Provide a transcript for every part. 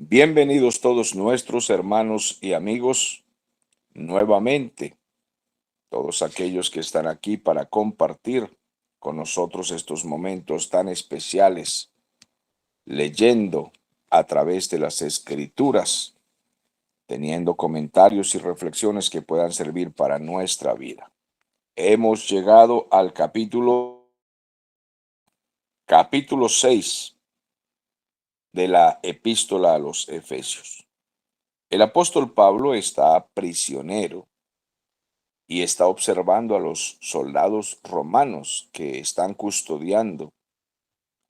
Bienvenidos todos nuestros hermanos y amigos nuevamente, todos aquellos que están aquí para compartir con nosotros estos momentos tan especiales, leyendo a través de las escrituras, teniendo comentarios y reflexiones que puedan servir para nuestra vida. Hemos llegado al capítulo 6 de la epístola a los Efesios. El apóstol Pablo está prisionero y está observando a los soldados romanos que están custodiando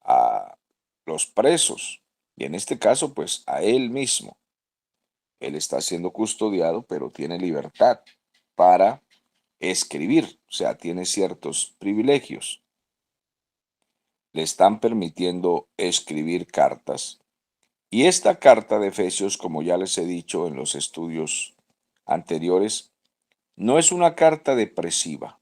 a los presos, y en este caso, pues a él mismo. Él está siendo custodiado, pero tiene libertad para escribir, o sea, tiene ciertos privilegios. Le están permitiendo escribir cartas. Y esta carta de Efesios, como ya les he dicho en los estudios anteriores, no es una carta depresiva.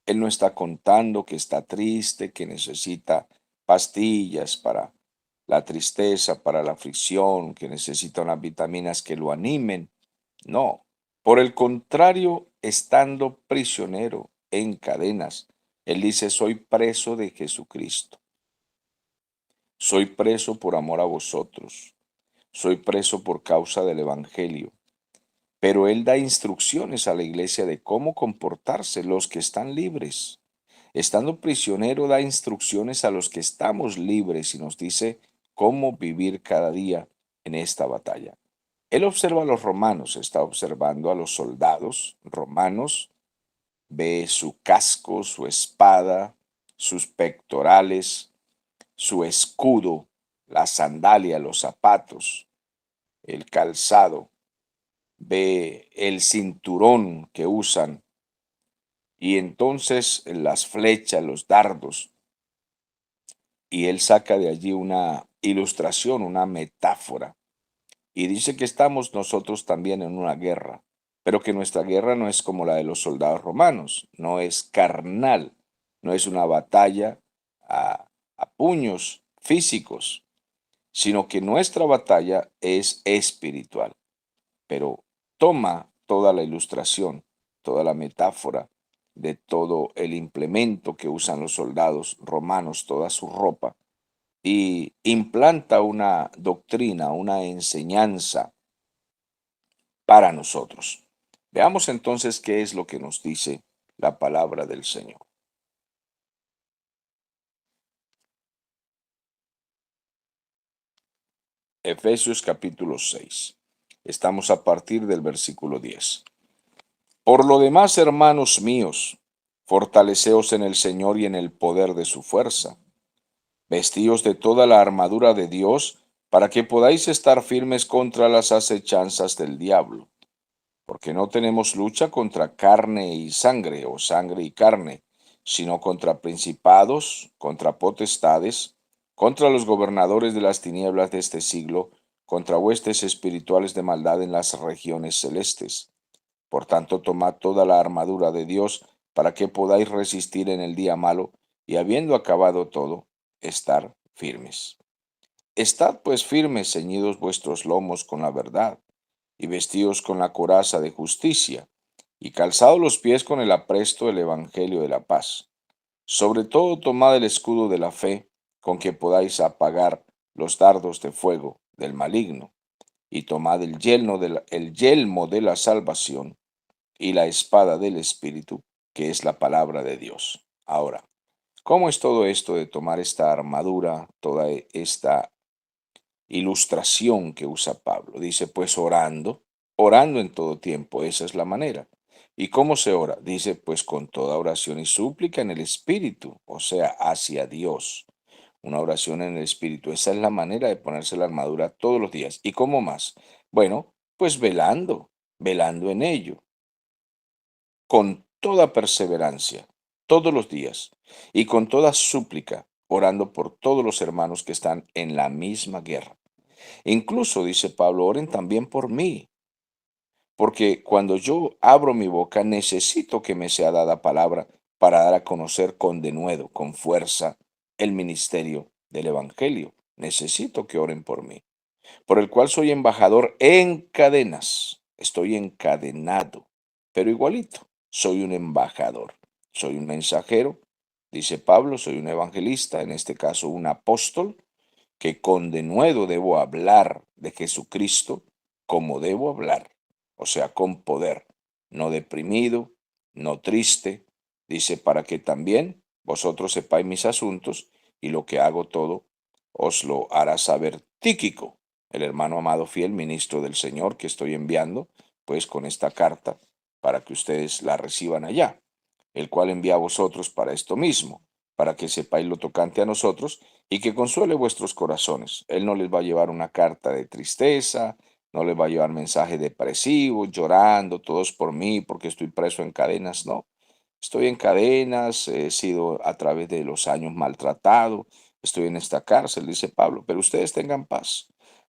Él no está contando que está triste, que necesita pastillas para la tristeza, para la aflicción, que necesita unas vitaminas que lo animen. No. Por el contrario, estando prisionero en cadenas, él dice, soy preso de Jesucristo. Soy preso por amor a vosotros. Soy preso por causa del Evangelio. Pero él da instrucciones a la iglesia de cómo comportarse los que están libres. Estando prisionero, da instrucciones a los que estamos libres y nos dice cómo vivir cada día en esta batalla. Él observa a los romanos, está observando a los soldados romanos, ve su casco, su espada, sus pectorales, su escudo, la sandalia, los zapatos, el calzado, ve el cinturón que usan y entonces las flechas, los dardos, y él saca de allí una ilustración, una metáfora, y dice que estamos nosotros también en una guerra, pero que nuestra guerra no es como la de los soldados romanos, no es carnal, no es una batalla a puños físicos, sino que nuestra batalla es espiritual. Pero toma toda la ilustración, toda la metáfora de todo el implemento que usan los soldados romanos, toda su ropa, y implanta una doctrina, una enseñanza para nosotros. Veamos entonces qué es lo que nos dice la palabra del Señor. Efesios capítulo 6. Estamos a partir del versículo 10. Por lo demás, hermanos míos, fortaleceos en el Señor y en el poder de su fuerza. Vestíos de toda la armadura de Dios, para que podáis estar firmes contra las acechanzas del diablo. Porque no tenemos lucha contra carne y sangre, o sangre y carne, sino contra principados, contra potestades, contra los gobernadores de las tinieblas de este siglo, contra huestes espirituales de maldad en las regiones celestes. Por tanto, tomad toda la armadura de Dios para que podáis resistir en el día malo y habiendo acabado todo, estar firmes. Estad pues firmes, ceñidos vuestros lomos con la verdad, y vestidos con la coraza de justicia, y calzados los pies con el apresto del Evangelio de la paz. Sobre todo tomad el escudo de la fe, con que podáis apagar los dardos de fuego del maligno, y tomad el yelmo de la salvación y la espada del Espíritu, que es la palabra de Dios. Ahora, ¿cómo es todo esto de tomar esta armadura, toda esta ilustración que usa Pablo? Dice, pues orando, orando en todo tiempo, esa es la manera. ¿Y cómo se ora? Dice, pues con toda oración y súplica en el Espíritu, o sea, hacia Dios. Una oración en el Espíritu. Esa es la manera de ponerse la armadura todos los días. ¿Y cómo más? Bueno, pues velando, velando en ello con toda perseverancia, todos los días, y con toda súplica, orando por todos los hermanos que están en la misma guerra. Incluso, dice Pablo, oren también por mí, porque cuando yo abro mi boca necesito que me sea dada palabra para dar a conocer con denuedo, con fuerza, el ministerio del Evangelio. Necesito que oren por mí. por el cual soy embajador en cadenas. Estoy encadenado, pero igualito, soy un embajador, soy un mensajero, dice Pablo, soy un evangelista, en este caso un apóstol, que con denuedo debo hablar de Jesucristo como debo hablar, o sea, con poder, no deprimido, no triste, dice, para que también vosotros sepáis mis asuntos y lo que hago todo os lo hará saber Tíquico, el hermano amado fiel ministro del Señor que estoy enviando, pues con esta carta para que ustedes la reciban allá, el cual envía a vosotros para esto mismo, para que sepáis lo tocante a nosotros y que consuele vuestros corazones. Él no les va a llevar una carta de tristeza, no les va a llevar mensajes depresivos, llorando, todos por mí, porque estoy preso en cadenas, no. Estoy en cadenas, he sido a través de los años maltratado, estoy en esta cárcel, dice Pablo, pero ustedes tengan paz.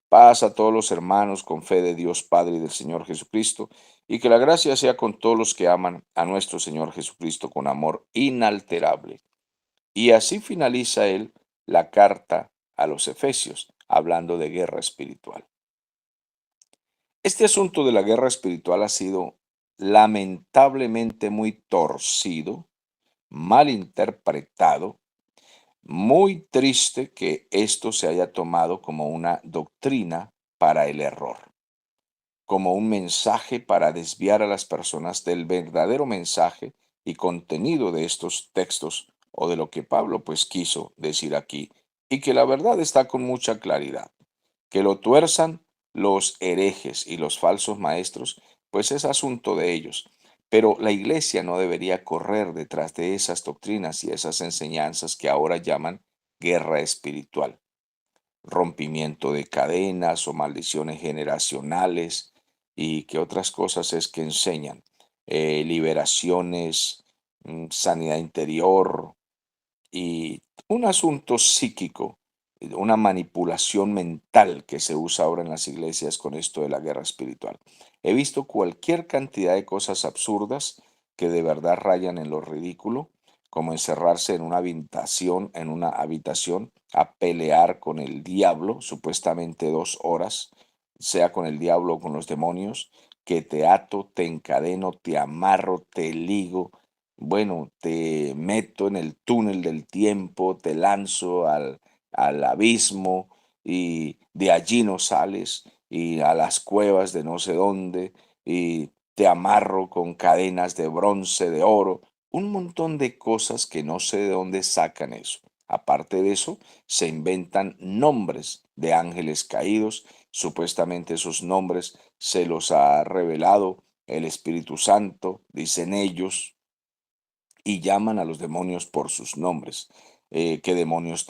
Paz a todos los hermanos con fe de Dios Padre y del Señor Jesucristo, y que la gracia sea con todos los que aman a nuestro Señor Jesucristo con amor inalterable. Y así finaliza él la carta a los Efesios, hablando de guerra espiritual. Este asunto de la guerra espiritual ha sido lamentablemente muy torcido, mal interpretado, muy triste que esto se haya tomado como una doctrina para el error, como un mensaje para desviar a las personas del verdadero mensaje y contenido de estos textos o de lo que Pablo pues quiso decir aquí, y que la verdad está con mucha claridad. Que lo tuerzan los herejes y los falsos maestros, pues es asunto de ellos. Pero la iglesia no debería correr detrás de esas doctrinas y esas enseñanzas que ahora llaman guerra espiritual, rompimiento de cadenas o maldiciones generacionales y que otras cosas es que enseñan, liberaciones, sanidad interior, y un asunto psíquico, una manipulación mental que se usa ahora en las iglesias con esto de la guerra espiritual. He visto cualquier cantidad de cosas absurdas que de verdad rayan en lo ridículo, como encerrarse en una habitación a pelear con el diablo, supuestamente 2 horas, sea con el diablo o con los demonios, que te ato, te encadeno, te amarro, te ligo, bueno, te meto en el túnel del tiempo, te lanzo al abismo y de allí no sales y a las cuevas de no sé dónde y te amarro con cadenas de bronce, de oro, un montón de cosas que no sé de dónde sacan eso. Aparte de eso, se inventan nombres de ángeles caídos. Supuestamente esos nombres se los ha revelado el Espíritu Santo, dicen ellos, y llaman a los demonios por sus nombres. ¿Qué demonios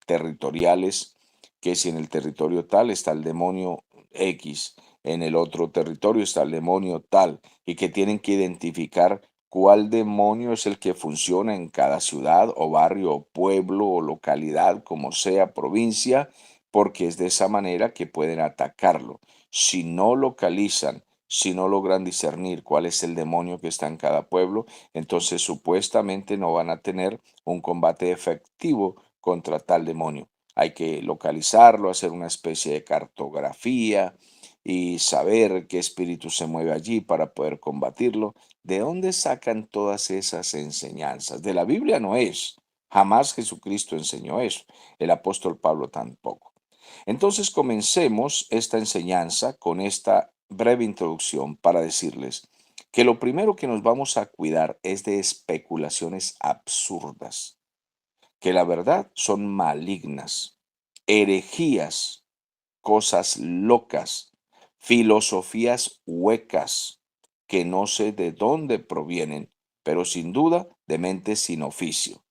territoriales? Que si en el territorio tal está el demonio X, en el otro territorio está el demonio tal, y que tienen que identificar cuál demonio es el que funciona en cada ciudad o barrio o pueblo o localidad, como sea, provincia, porque es de esa manera que pueden atacarlo. Si no localizan, si no logran discernir cuál es el demonio que está en cada pueblo, entonces supuestamente no van a tener un combate efectivo contra tal demonio. Hay que localizarlo, hacer una especie de cartografía y saber qué espíritu se mueve allí para poder combatirlo. ¿De dónde sacan todas esas enseñanzas? De la Biblia no es. Jamás Jesucristo enseñó eso. El apóstol Pablo tampoco. Entonces comencemos esta enseñanza con esta breve introducción para decirles que lo primero que nos vamos a cuidar es de especulaciones absurdas, que la verdad son malignas, herejías, cosas locas, filosofías huecas, que no sé de dónde provienen, pero sin duda de mentes sin oficio,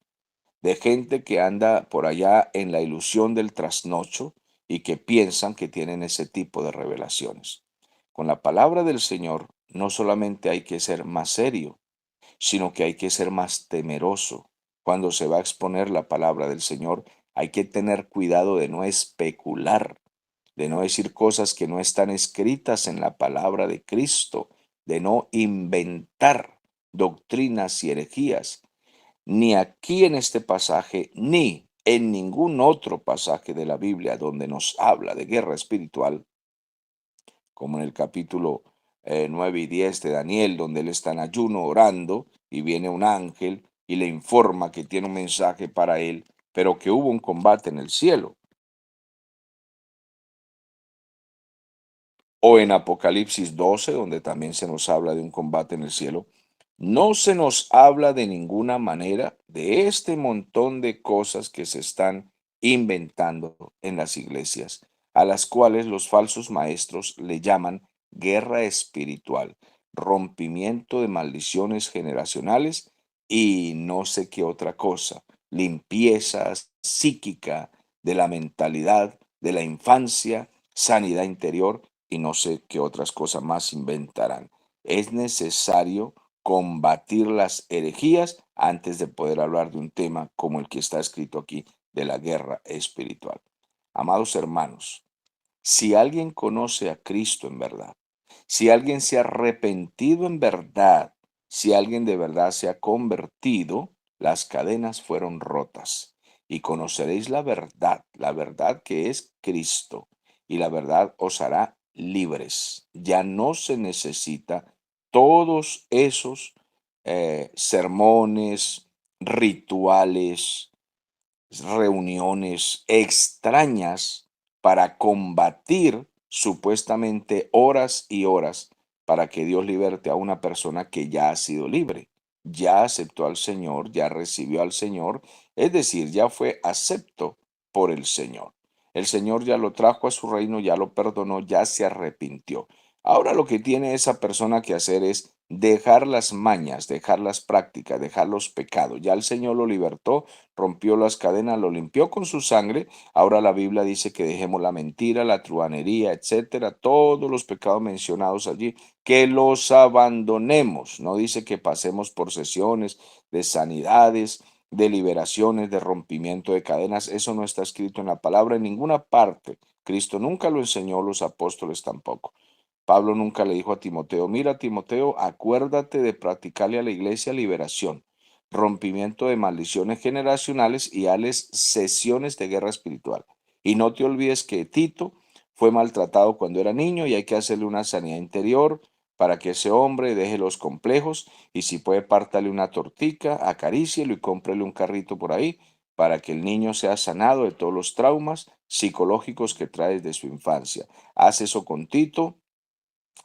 de gente que anda por allá en la ilusión del trasnocho y que piensan que tienen ese tipo de revelaciones. Con la palabra del Señor no solamente hay que ser más serio, sino que hay que ser más temeroso. Cuando se va a exponer la palabra del Señor, hay que tener cuidado de no especular, de no decir cosas que no están escritas en la palabra de Cristo, de no inventar doctrinas y herejías, ni aquí en este pasaje, ni En ningún otro pasaje de la Biblia donde nos habla de guerra espiritual, como en el capítulo 9 y 10 de Daniel, donde él está en ayuno orando y viene un ángel y le informa que tiene un mensaje para él, pero que hubo un combate en el cielo. O en Apocalipsis 12, donde también se nos habla de un combate en el cielo, no se nos habla de ninguna manera de este montón de cosas que se están inventando en las iglesias, a las cuales los falsos maestros le llaman guerra espiritual, rompimiento de maldiciones generacionales y no sé qué otra cosa, limpieza psíquica de la mentalidad, de la infancia, sanidad interior y no sé qué otras cosas más inventarán. Es necesario combatir las herejías antes de poder hablar de un tema como el que está escrito aquí de la guerra espiritual. Amados hermanos, si alguien conoce a Cristo en verdad, si alguien se ha arrepentido en verdad, si alguien de verdad se ha convertido, las cadenas fueron rotas y conoceréis la verdad que es Cristo, y la verdad os hará libres. Ya no se necesita todos esos sermones, rituales, reuniones extrañas para combatir supuestamente horas y horas para que Dios liberte a una persona que ya ha sido libre, ya aceptó al Señor, ya recibió al Señor, es decir, ya fue acepto por el Señor. El Señor ya lo trajo a su reino, ya lo perdonó, ya se arrepintió. Ahora lo que tiene esa persona que hacer es dejar las mañas, dejar las prácticas, dejar los pecados. Ya el Señor lo libertó, rompió las cadenas, lo limpió con su sangre. Ahora la Biblia dice que dejemos la mentira, la truhanería, etcétera, todos los pecados mencionados allí, que los abandonemos. No dice que pasemos por sesiones de sanidades, de liberaciones, de rompimiento de cadenas. Eso no está escrito en la palabra en ninguna parte. Cristo nunca lo enseñó, los apóstoles tampoco. Pablo nunca le dijo a Timoteo, mira Timoteo, acuérdate de practicarle a la iglesia liberación, rompimiento de maldiciones generacionales y hales sesiones de guerra espiritual. Y no te olvides que Tito fue maltratado cuando era niño y hay que hacerle una sanidad interior para que ese hombre deje los complejos y si puede pártale una tortica, acarícielo y cómprele un carrito por ahí para que el niño sea sanado de todos los traumas psicológicos que trae desde su infancia. Haz eso con Tito.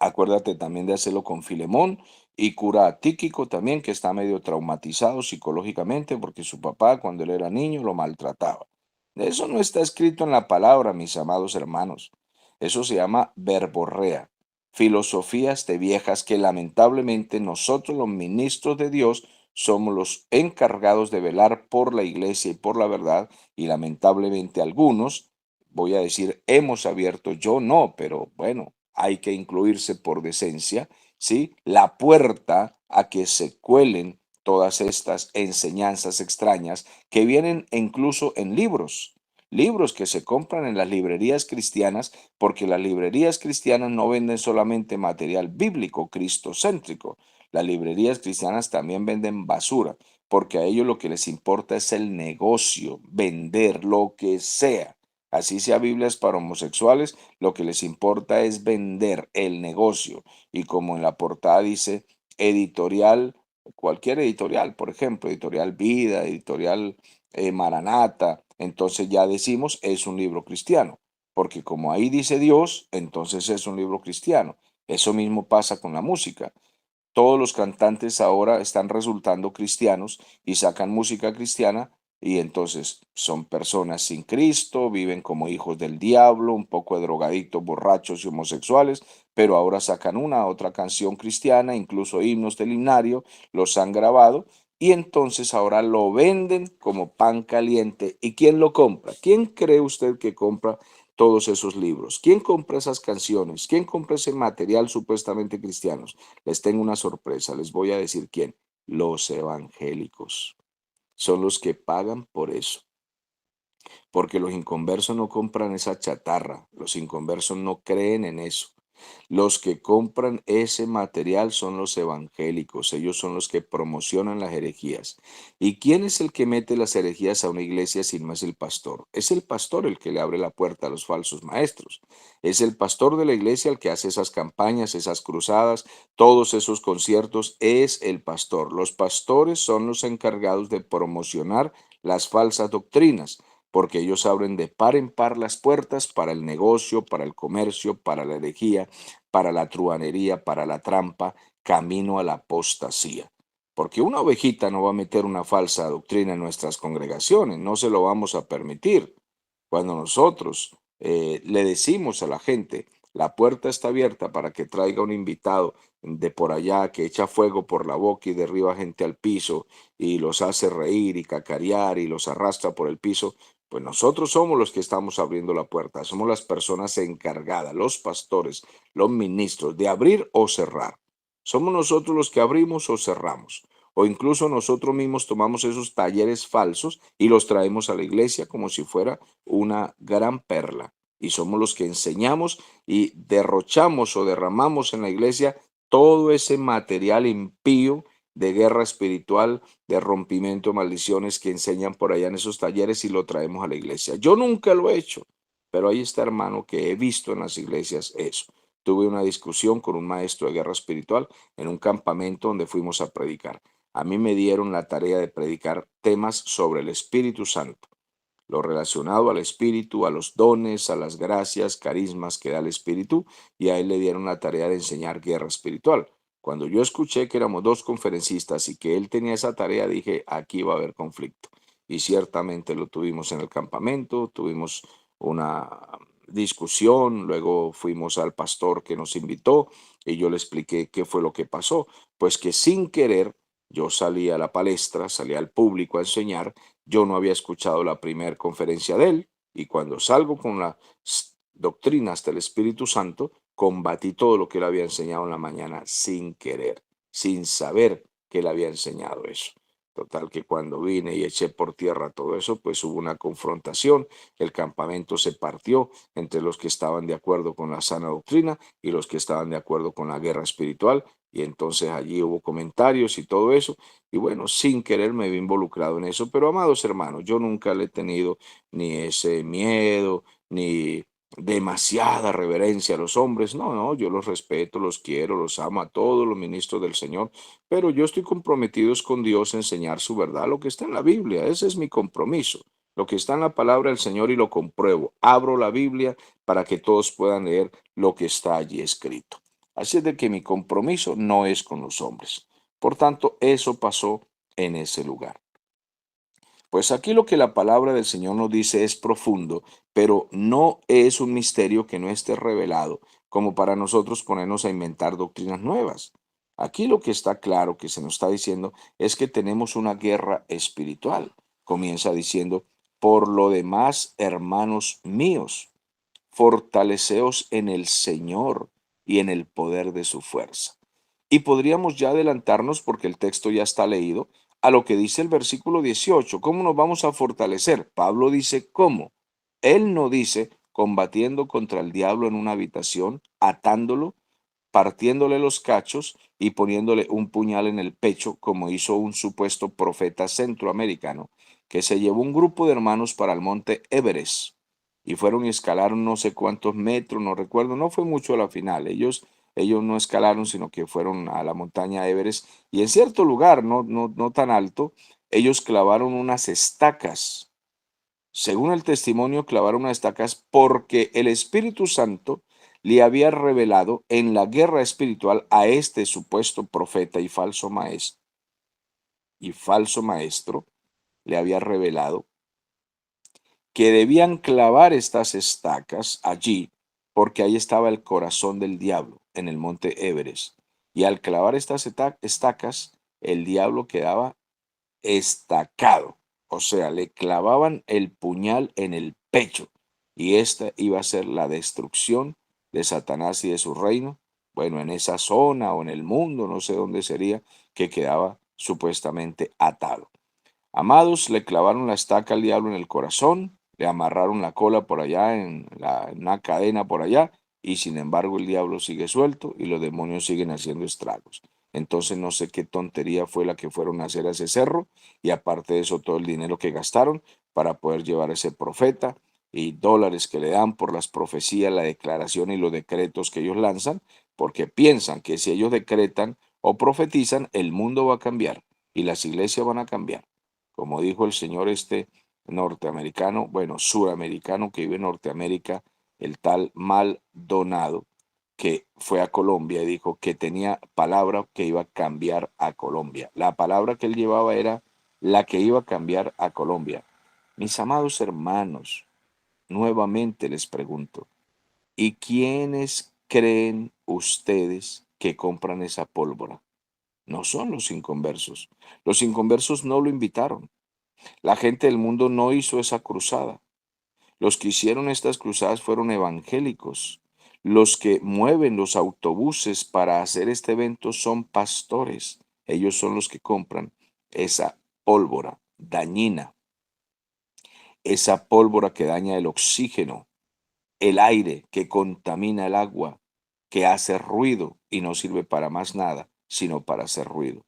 Acuérdate también de hacerlo con Filemón y cura a Tíquico también, que está medio traumatizado psicológicamente porque su papá cuando él era niño lo maltrataba. Eso no está escrito en la palabra, mis amados hermanos. Eso se llama verborrea, filosofías de viejas que lamentablemente nosotros los ministros de Dios somos los encargados de velar por la iglesia y por la verdad y lamentablemente algunos, voy a decir, hemos abierto, yo no, pero bueno, hay que incluirse por decencia, ¿sí? La puerta a que se cuelen todas estas enseñanzas extrañas que vienen incluso en libros, libros que se compran en las librerías cristianas, porque las librerías cristianas no venden solamente material bíblico, cristocéntrico. Las librerías cristianas también venden basura, porque a ellos lo que les importa es el negocio, vender lo que sea. Así sea Biblias para homosexuales, lo que les importa es vender el negocio. Y como en la portada dice editorial, cualquier editorial, por ejemplo, editorial Vida, editorial Maranata, entonces ya decimos es un libro cristiano. Porque como ahí dice Dios, entonces es un libro cristiano. Eso mismo pasa con la música. Todos los cantantes ahora están resultando cristianos y sacan música cristiana y entonces son personas sin Cristo, viven como hijos del diablo, un poco de drogadictos, borrachos y homosexuales, pero ahora sacan una otra canción cristiana, incluso himnos del himnario, los han grabado y entonces ahora lo venden como pan caliente. ¿Y quién lo compra? ¿Quién cree usted que compra todos esos libros? ¿Quién compra esas canciones? ¿Quién compra ese material supuestamente cristiano? Les tengo una sorpresa, les voy a decir quién. Los evangélicos son los que pagan por eso, porque los inconversos no compran esa chatarra, los inconversos no creen en eso. Los que compran ese material son los evangélicos, ellos son los que promocionan las herejías. ¿Y quién es el que mete las herejías a una iglesia si no es el pastor? Es el pastor el que le abre la puerta a los falsos maestros. Es el pastor de la iglesia el que hace esas campañas, esas cruzadas, todos esos conciertos, es el pastor. Los pastores son los encargados de promocionar las falsas doctrinas, porque ellos abren de par en par las puertas para el negocio, para el comercio, para la herejía, para la truhanería, para la trampa, camino a la apostasía. Porque una ovejita no va a meter una falsa doctrina en nuestras congregaciones, no se lo vamos a permitir. Cuando nosotros le decimos a la gente, la puerta está abierta para que traiga un invitado de por allá que echa fuego por la boca y derriba gente al piso y los hace reír y cacarear y los arrastra por el piso, pues nosotros somos los que estamos abriendo la puerta, somos las personas encargadas, los pastores, los ministros, de abrir o cerrar. Somos nosotros los que abrimos o cerramos. O incluso nosotros mismos tomamos esos talleres falsos y los traemos a la iglesia como si fuera una gran perla. Y somos los que enseñamos y derrochamos o derramamos en la iglesia todo ese material impío de guerra espiritual, de rompimiento de maldiciones que enseñan por allá en esos talleres y lo traemos a la iglesia. Yo nunca lo he hecho, pero ahí está, hermano, que he visto en las iglesias eso. Tuve una discusión con un maestro de guerra espiritual en un campamento donde fuimos a predicar. A mí me dieron la tarea de predicar temas sobre el Espíritu Santo, lo relacionado al Espíritu, a los dones, a las gracias, carismas que da el Espíritu, y a él le dieron la tarea de enseñar guerra espiritual. Cuando yo escuché que éramos dos conferencistas y que él tenía esa tarea, dije, aquí va a haber conflicto. Y ciertamente lo tuvimos en el campamento, tuvimos una discusión, luego fuimos al pastor que nos invitó y yo le expliqué qué fue lo que pasó. Pues que sin querer yo salí a la palestra, salí al público a enseñar. Yo no había escuchado la primera conferencia de él y cuando salgo con las doctrinas del Espíritu Santo, combatí todo lo que él había enseñado en la mañana sin querer, sin saber que él había enseñado eso. Total que cuando vine y eché por tierra todo eso, pues hubo una confrontación, el campamento se partió entre los que estaban de acuerdo con la sana doctrina y los que estaban de acuerdo con la guerra espiritual, y entonces allí hubo comentarios y todo eso, y bueno, sin querer me vi involucrado en eso, pero amados hermanos, yo nunca le he tenido ni ese miedo, ni demasiada reverencia a los hombres. No, no, yo los respeto, los quiero, los amo a todos los ministros del Señor, pero yo estoy comprometido es con Dios a enseñar su verdad, lo que está en la Biblia, ese es mi compromiso. Lo que está en la palabra del Señor y lo compruebo. Abro la Biblia para que todos puedan leer lo que está allí escrito. Así es de que mi compromiso no es con los hombres. Por tanto, eso pasó en ese lugar. Pues aquí lo que la palabra del Señor nos dice es profundo, pero no es un misterio que no esté revelado como para nosotros ponernos a inventar doctrinas nuevas. Aquí lo que está claro que se nos está diciendo es que tenemos una guerra espiritual. Comienza diciendo, por lo demás, hermanos míos, fortaleceos en el Señor y en el poder de su fuerza. Y podríamos ya adelantarnos, porque el texto ya está leído, a lo que dice el versículo 18. ¿Cómo nos vamos a fortalecer? Pablo dice, ¿cómo? Él no dice combatiendo contra el diablo en una habitación, atándolo, partiéndole los cachos y poniéndole un puñal en el pecho, como hizo un supuesto profeta centroamericano, que se llevó un grupo de hermanos para el monte Everest y fueron y escalaron no sé cuántos metros, no recuerdo, no fue mucho a la final. Ellos no escalaron, sino que fueron a la montaña Everest y en cierto lugar, no tan alto, ellos clavaron unas estacas. Según el testimonio, clavaron unas estacas porque el Espíritu Santo le había revelado en la guerra espiritual a este supuesto profeta y falso maestro, le había revelado que debían clavar estas estacas allí, porque ahí estaba el corazón del diablo, en el monte Everest. Y al clavar estas estacas, el diablo quedaba estacado, o sea, le clavaban el puñal en el pecho, y esta iba a ser la destrucción de Satanás y de su reino. Bueno, en esa zona o en el mundo, no sé dónde sería, que quedaba supuestamente atado. Amados, le clavaron la estaca al diablo en el corazón, le amarraron la cola por allá en una cadena por allá y sin embargo el diablo sigue suelto y los demonios siguen haciendo estragos. Entonces no sé qué tontería fue la que fueron a hacer a ese cerro y aparte de eso todo el dinero que gastaron para poder llevar a ese profeta y dólares que le dan por las profecías, la declaración y los decretos que ellos lanzan, porque piensan que si ellos decretan o profetizan, el mundo va a cambiar y las iglesias van a cambiar. Como dijo el señor norteamericano, bueno, suramericano que vive en Norteamérica, el tal Maldonado, que fue a Colombia y dijo que tenía palabra que iba a cambiar a Colombia. La palabra que él llevaba era la que iba a cambiar a Colombia. Mis amados hermanos, nuevamente les pregunto, ¿y quiénes creen ustedes que compran esa pólvora? No son los inconversos. Los inconversos no lo invitaron. La gente del mundo no hizo esa cruzada. Los que hicieron estas cruzadas fueron evangélicos. Los que mueven los autobuses para hacer este evento son pastores. Ellos son los que compran esa pólvora dañina, esa pólvora que daña el oxígeno, el aire, que contamina el agua, que hace ruido y no sirve para más nada, sino para hacer ruido.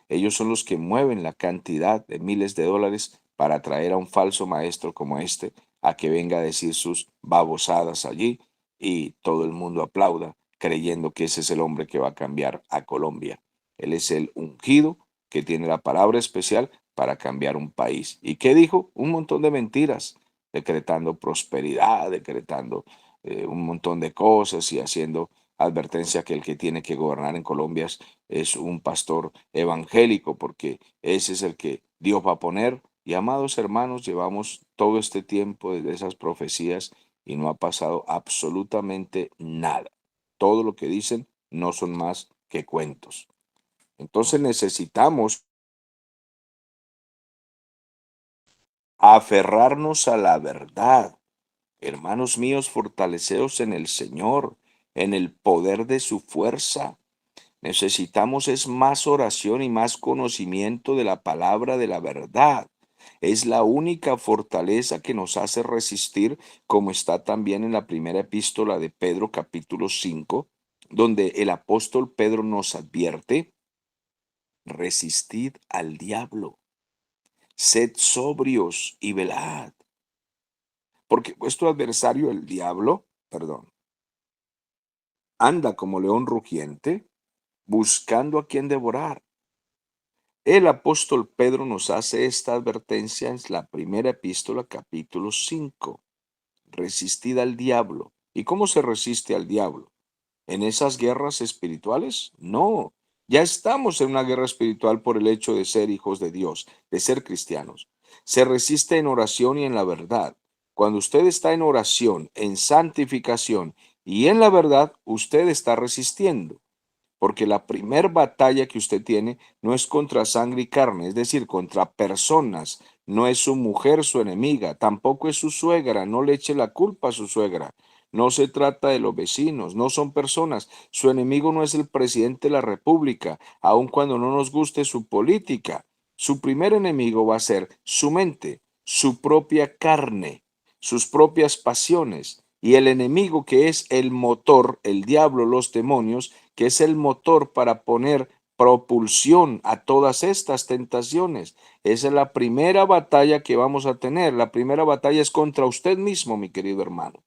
Ellos son los que mueven la cantidad de miles de dólares para traer a un falso maestro como este a que venga a decir sus babosadas allí y todo el mundo aplauda creyendo que ese es el hombre que va a cambiar a Colombia. Él es el ungido que tiene la palabra especial para cambiar un país. ¿Y qué dijo? Un montón de mentiras, decretando prosperidad, decretando un montón de cosas y haciendo advertencia que el que tiene que gobernar en Colombia es un pastor evangélico, porque ese es el que Dios va a poner. Y amados hermanos, llevamos todo este tiempo desde esas profecías y no ha pasado absolutamente nada. Todo lo que dicen no son más que cuentos. Entonces necesitamos aferrarnos a la verdad. Hermanos míos, fortaleceos en el Señor, en el poder de su fuerza. Necesitamos es más oración y más conocimiento de la palabra de la verdad. Es la única fortaleza que nos hace resistir, como está también en la primera epístola de Pedro capítulo 5, donde el apóstol Pedro nos advierte, resistid al diablo, sed sobrios y velad, porque vuestro adversario el diablo, perdón, anda como león rugiente, buscando a quien devorar. El apóstol Pedro nos hace esta advertencia en la primera epístola, capítulo 5. Resistid al diablo. ¿Y cómo se resiste al diablo? ¿En esas guerras espirituales? No. Ya estamos en una guerra espiritual por el hecho de ser hijos de Dios, de ser cristianos. Se resiste en oración y en la verdad. Cuando usted está en oración, en santificación y en la verdad, usted está resistiendo. Porque la primer batalla que usted tiene no es contra sangre y carne, es decir, contra personas. No es su mujer su enemiga, tampoco es su suegra, no le eche la culpa a su suegra. No se trata de los vecinos, no son personas. Su enemigo no es el presidente de la República, aun cuando no nos guste su política. Su primer enemigo va a ser su mente, su propia carne, sus propias pasiones. Y el enemigo que es el motor, el diablo, los demonios, que es el motor para poner propulsión a todas estas tentaciones. Esa es la primera batalla que vamos a tener. La primera batalla es contra usted mismo, mi querido hermano.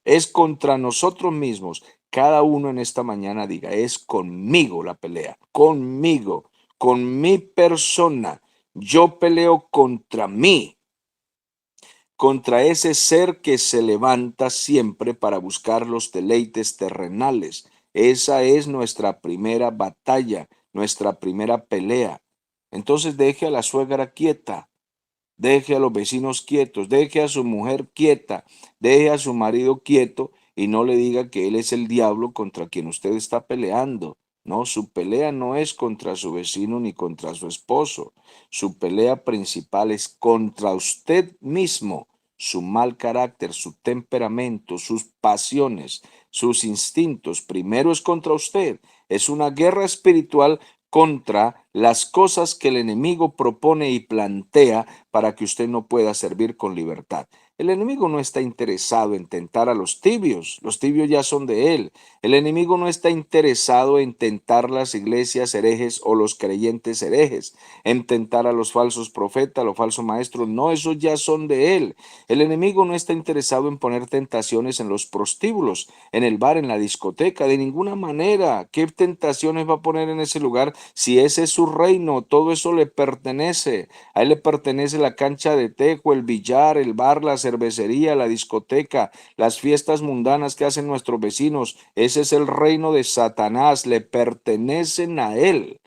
Es contra nosotros mismos. Cada uno en esta mañana diga, es conmigo la pelea, conmigo, con mi persona. Yo peleo contra mí, contra ese ser que se levanta siempre para buscar los deleites terrenales. Esa es nuestra primera batalla, nuestra primera pelea. Entonces deje a la suegra quieta, deje a los vecinos quietos, deje a su mujer quieta, deje a su marido quieto y no le diga que él es el diablo contra quien usted está peleando. No, su pelea no es contra su vecino ni contra su esposo. Su pelea principal es contra usted mismo, su mal carácter, su temperamento, sus pasiones, sus instintos. Primero es contra usted. Es una guerra espiritual contra las cosas que el enemigo propone y plantea para que usted no pueda servir con libertad. El enemigo no está interesado en tentar a los tibios ya son de él. El enemigo no está interesado en tentar las iglesias herejes o los creyentes herejes, en tentar a los falsos profetas, a los falsos maestros, no, esos ya son de él. El enemigo no está interesado en poner tentaciones en los prostíbulos, en el bar, en la discoteca, de ninguna manera. ¿Qué tentaciones va a poner en ese lugar si ese es su reino? Todo eso le pertenece. A él le pertenece la cancha de tejo, el billar, el bar, la cervecería, la discoteca, las fiestas mundanas que hacen nuestros vecinos. Ese es el reino de Satanás, le pertenecen a él.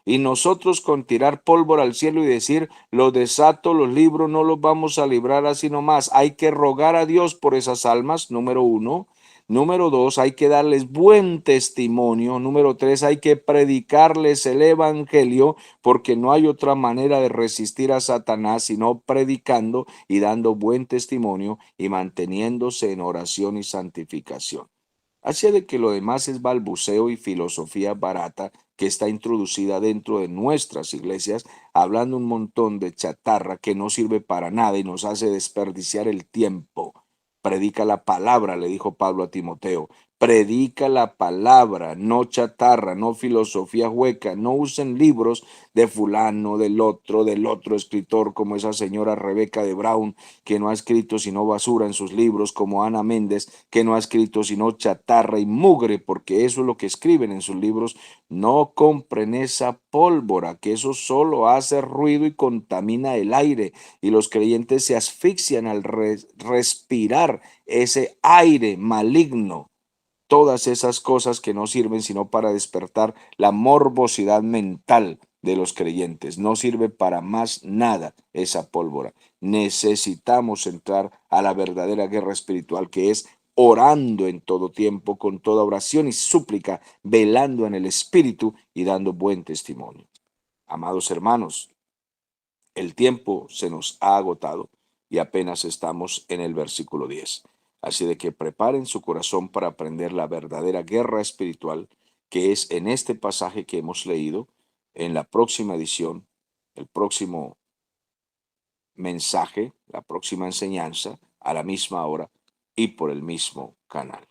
Y nosotros con tirar pólvora al cielo y decir, los desato, los libros no los vamos a librar así nomás. Hay que rogar a Dios por esas almas, número uno. Número dos, hay que darles buen testimonio. Número tres, hay que predicarles el evangelio, porque no hay otra manera de resistir a Satanás sino predicando y dando buen testimonio y manteniéndose en oración y santificación. Así de que lo demás es balbuceo y filosofía barata que está introducida dentro de nuestras iglesias, hablando un montón de chatarra que no sirve para nada y nos hace desperdiciar el tiempo. Predica la palabra, le dijo Pablo a Timoteo. Predica la palabra, no chatarra, no filosofía hueca. No usen libros de fulano, del otro escritor, como esa señora Rebeca de Brown, que no ha escrito sino basura en sus libros, como Ana Méndez, que no ha escrito sino chatarra y mugre, porque eso es lo que escriben en sus libros. No compren esa pólvora, que eso solo hace ruido y contamina el aire, y los creyentes se asfixian al respirar ese aire maligno. Todas esas cosas que no sirven sino para despertar la morbosidad mental de los creyentes. No sirve para más nada esa pólvora. Necesitamos entrar a la verdadera guerra espiritual, que es orando en todo tiempo, con toda oración y súplica, velando en el Espíritu y dando buen testimonio. Amados hermanos, el tiempo se nos ha agotado y apenas estamos en el versículo 10. Así de que preparen su corazón para aprender la verdadera guerra espiritual, que es en este pasaje que hemos leído, en la próxima edición, el próximo mensaje, la próxima enseñanza, a la misma hora y por el mismo canal.